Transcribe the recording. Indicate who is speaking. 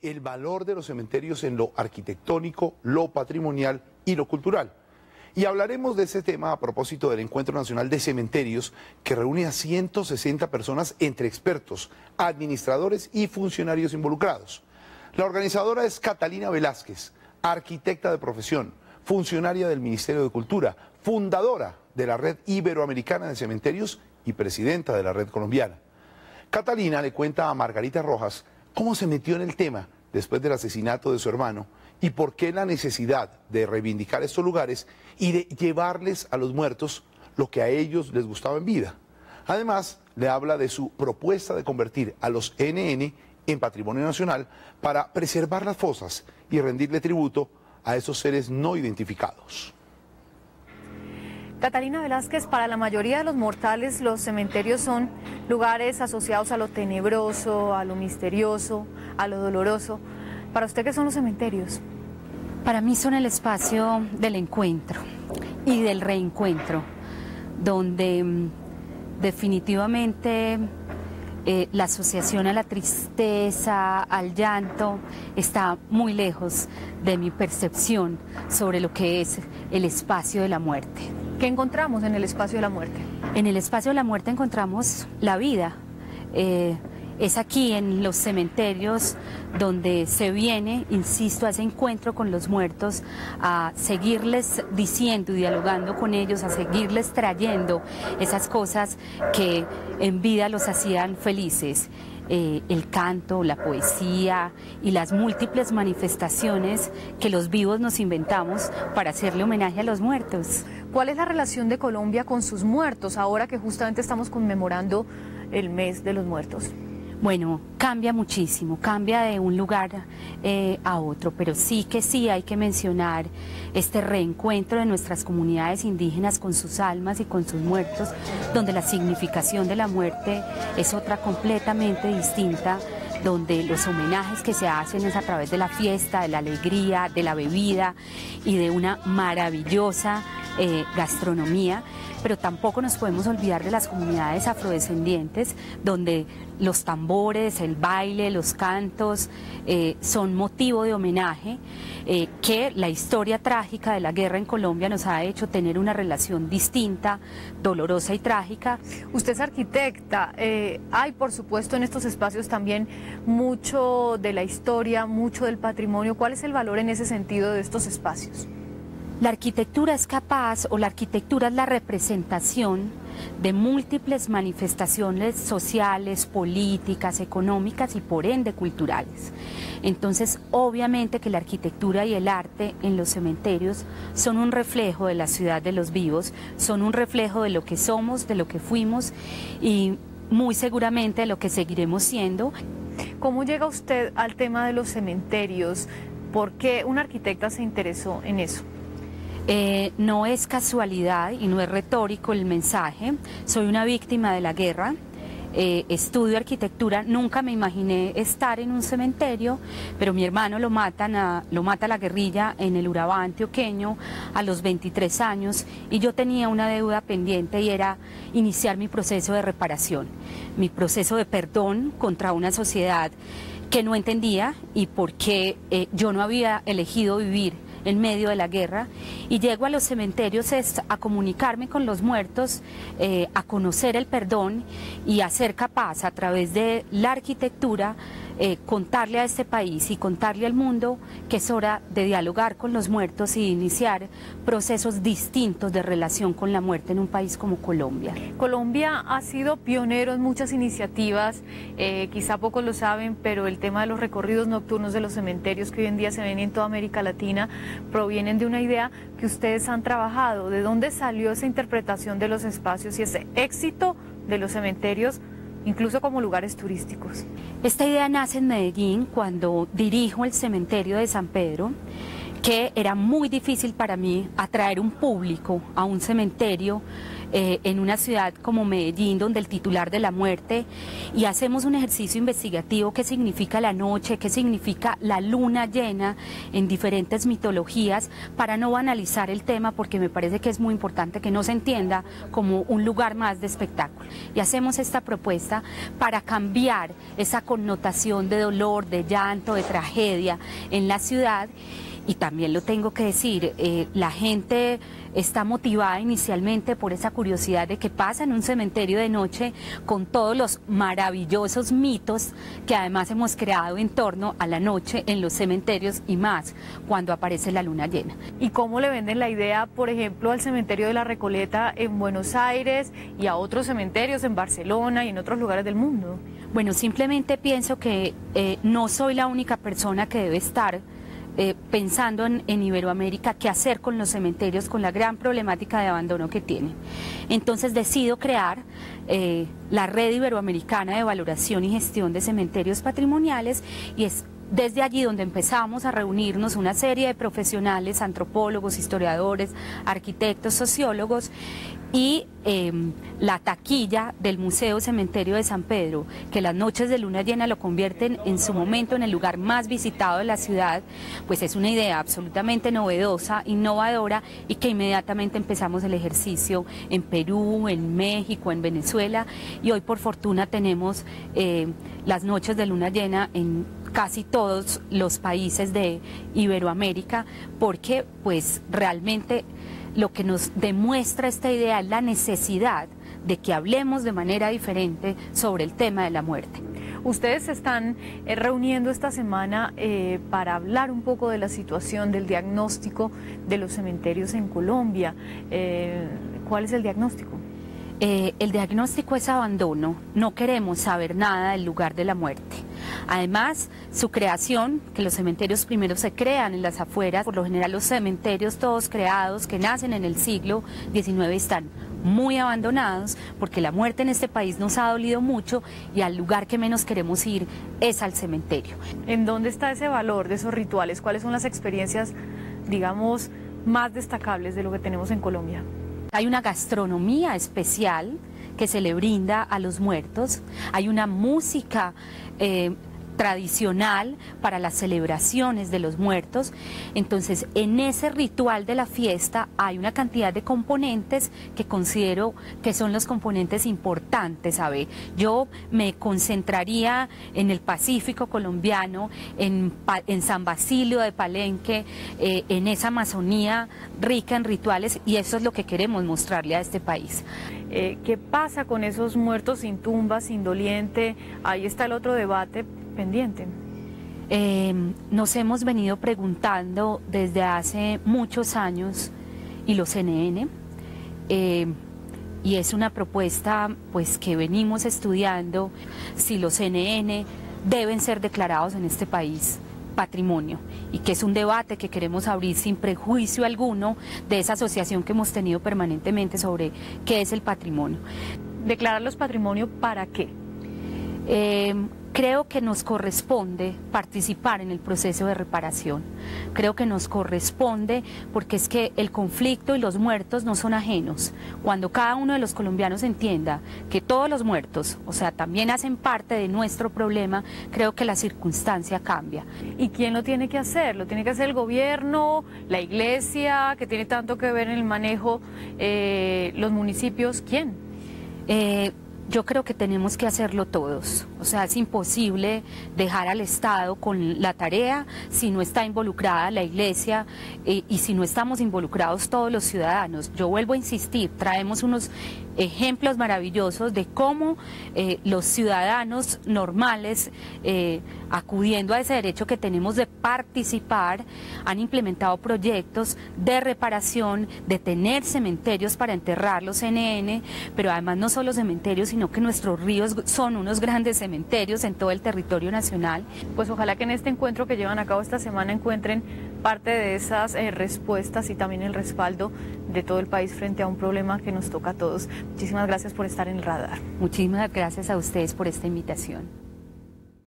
Speaker 1: el valor de los cementerios en lo arquitectónico, lo patrimonial y lo cultural. Y hablaremos de ese tema a propósito del Encuentro Nacional de Cementerios, que reúne a 160 personas entre expertos, administradores y funcionarios involucrados. La organizadora es Catalina Velázquez, arquitecta de profesión, funcionaria del Ministerio de Cultura, fundadora de la Red Iberoamericana de Cementerios y presidenta de la Red Colombiana. Catalina le cuenta a Margarita Rojas cómo se metió en el tema después del asesinato de su hermano y por qué la necesidad de reivindicar estos lugares y de llevarles a los muertos lo que a ellos les gustaba en vida. Además, le habla de su propuesta de convertir a los NN en patrimonio nacional para preservar las fosas y rendirle tributo a esos seres no identificados.
Speaker 2: Catalina Velázquez, para la mayoría de los mortales los cementerios son lugares asociados a lo tenebroso, a lo misterioso, a lo doloroso. ¿Para usted qué son los cementerios?
Speaker 3: Para mí son el espacio del encuentro y del reencuentro, donde definitivamente la asociación a la tristeza, al llanto, está muy lejos de mi percepción sobre lo que es el espacio de la muerte.
Speaker 2: ¿Qué encontramos en el espacio de la muerte?
Speaker 3: En el espacio de la muerte encontramos la vida. Es aquí en los cementerios donde se viene, insisto, a ese encuentro con los muertos, a seguirles diciendo y dialogando con ellos, a seguirles trayendo esas cosas que en vida los hacían felices. El canto, la poesía y las múltiples manifestaciones que los vivos nos inventamos para hacerle homenaje a los muertos.
Speaker 2: ¿Cuál es la relación de Colombia con sus muertos ahora que justamente estamos conmemorando el mes de los muertos?
Speaker 3: Bueno, cambia muchísimo, cambia de un lugar a otro, pero sí hay que mencionar este reencuentro de nuestras comunidades indígenas con sus almas y con sus muertos, donde la significación de la muerte es otra completamente distinta, donde los homenajes que se hacen es a través de la fiesta, de la alegría, de la bebida y de una maravillosa gastronomía, pero tampoco nos podemos olvidar de las comunidades afrodescendientes, donde los tambores, el baile, los cantos son motivo de homenaje, que la historia trágica de la guerra en Colombia nos ha hecho tener una relación distinta, dolorosa y trágica.
Speaker 2: Usted es arquitecta, hay por supuesto en estos espacios también mucho de la historia, mucho del patrimonio. ¿Cuál es el valor en ese sentido de estos espacios?
Speaker 3: La arquitectura es capaz, o la arquitectura es la representación de múltiples manifestaciones sociales, políticas, económicas y por ende culturales. Entonces, obviamente que la arquitectura y el arte en los cementerios son un reflejo de la ciudad de los vivos, son un reflejo de lo que somos, de lo que fuimos y muy seguramente de lo que seguiremos siendo.
Speaker 2: ¿Cómo llega usted al tema de los cementerios? ¿Por qué una arquitecta se interesó en eso?
Speaker 3: No es casualidad y no es retórico el mensaje. Soy una víctima de la guerra, estudio arquitectura, nunca me imaginé estar en un cementerio, pero mi hermano lo mata la guerrilla en el Urabá antioqueño a los 23 años y yo tenía una deuda pendiente y era iniciar mi proceso de reparación, mi proceso de perdón contra una sociedad que no entendía y por qué yo no había elegido vivir en medio de la guerra, y llego a los cementerios a comunicarme con los muertos, a conocer el perdón y a ser capaz a través de la arquitectura contarle a este país y contarle al mundo que es hora de dialogar con los muertos y iniciar procesos distintos de relación con la muerte en un país como Colombia.
Speaker 2: Colombia ha sido pionero en muchas iniciativas, quizá pocos lo saben, pero el tema de los recorridos nocturnos de los cementerios que hoy en día se ven en toda América Latina provienen de una idea que ustedes han trabajado. ¿De dónde salió esa interpretación de los espacios y ese éxito de los cementerios, incluso como lugares turísticos?
Speaker 3: Esta idea nace en Medellín cuando dirijo el cementerio de San Pedro, que era muy difícil para mí atraer un público a un cementerio en una ciudad como Medellín, donde el titular de la muerte, y hacemos un ejercicio investigativo, qué significa la noche, qué significa la luna llena en diferentes mitologías, para no banalizar el tema, porque me parece que es muy importante que no se entienda como un lugar más de espectáculo. Y hacemos esta propuesta para cambiar esa connotación de dolor, de llanto, de tragedia en la ciudad. Y también lo tengo que decir, la gente está motivada inicialmente por esa curiosidad de qué pasa en un cementerio de noche, con todos los maravillosos mitos que además hemos creado en torno a la noche en los cementerios, y más cuando aparece la luna llena.
Speaker 2: ¿Y cómo le venden la idea, por ejemplo, al cementerio de la Recoleta en Buenos Aires y a otros cementerios en Barcelona y en otros lugares del mundo?
Speaker 3: Bueno, simplemente pienso que no soy la única persona que debe estar pensando en Iberoamérica qué hacer con los cementerios, con la gran problemática de abandono que tienen. Entonces decido crear la Red Iberoamericana de Valoración y Gestión de Cementerios Patrimoniales, y es desde allí donde empezamos a reunirnos una serie de profesionales, antropólogos, historiadores, arquitectos, sociólogos, y la taquilla del Museo Cementerio de San Pedro, que las noches de luna llena lo convierten en su momento en el lugar más visitado de la ciudad, pues es una idea absolutamente novedosa, innovadora, y que inmediatamente empezamos el ejercicio en Perú, en México, en Venezuela, y hoy por fortuna tenemos las noches de luna llena en casi todos los países de Iberoamérica, porque pues realmente lo que nos demuestra esta idea es la necesidad de que hablemos de manera diferente sobre el tema de la muerte.
Speaker 2: Ustedes se están reuniendo esta semana para hablar un poco de la situación, del diagnóstico de los cementerios en Colombia. ¿Cuál es el diagnóstico?
Speaker 3: El diagnóstico es abandono. No queremos saber nada del lugar de la muerte. Además, su creación, que los cementerios primero se crean en las afueras, por lo general los cementerios todos creados que nacen en el siglo XIX están muy abandonados, porque la muerte en este país nos ha dolido mucho, y al lugar que menos queremos ir es al cementerio.
Speaker 2: ¿En dónde está ese valor de esos rituales? ¿Cuáles son las experiencias, digamos, más destacables de lo que tenemos en Colombia?
Speaker 3: Hay una gastronomía especial que se le brinda a los muertos, hay una música tradicional para las celebraciones de los muertos. Entonces, en ese ritual de la fiesta hay una cantidad de componentes que considero que son los componentes importantes, ¿sabe? Yo me concentraría en el Pacífico colombiano, en San Basilio de Palenque, en esa Amazonía rica en rituales, y eso es lo que queremos mostrarle a este país.
Speaker 2: ¿Qué pasa con esos muertos sin tumba, sin doliente? Ahí está el otro debate pendiente.
Speaker 3: Nos hemos venido preguntando desde hace muchos años, y los CNN, y es una propuesta pues que venimos estudiando, si los CNN deben ser declarados en este país patrimonio, y que es un debate que queremos abrir sin prejuicio alguno de esa asociación que hemos tenido permanentemente sobre qué es el patrimonio.
Speaker 2: ¿Declararlos patrimonio para qué?
Speaker 3: Creo que nos corresponde participar en el proceso de reparación. Creo que nos corresponde porque es que el conflicto y los muertos no son ajenos. Cuando cada uno de los colombianos entienda que todos los muertos, o sea, también hacen parte de nuestro problema, creo que la circunstancia cambia.
Speaker 2: ¿Y quién lo tiene que hacer? ¿Lo tiene que hacer el gobierno, la iglesia, que tiene tanto que ver en el manejo, los municipios? ¿Quién?
Speaker 3: Yo creo que tenemos que hacerlo todos, o sea, es imposible dejar al Estado con la tarea si no está involucrada la Iglesia y si no estamos involucrados todos los ciudadanos. Yo vuelvo a insistir, traemos unos ejemplos maravillosos de cómo los ciudadanos normales, acudiendo a ese derecho que tenemos de participar, han implementado proyectos de reparación, de tener cementerios para enterrar los CNN, pero además no solo cementerios, sino que nuestros ríos son unos grandes cementerios en todo el territorio nacional.
Speaker 2: Pues ojalá que en este encuentro que llevan a cabo esta semana encuentren parte de esas respuestas y también el respaldo de todo el país frente a un problema que nos toca a todos. Muchísimas gracias por estar en el radar.
Speaker 3: Muchísimas gracias a ustedes por esta invitación.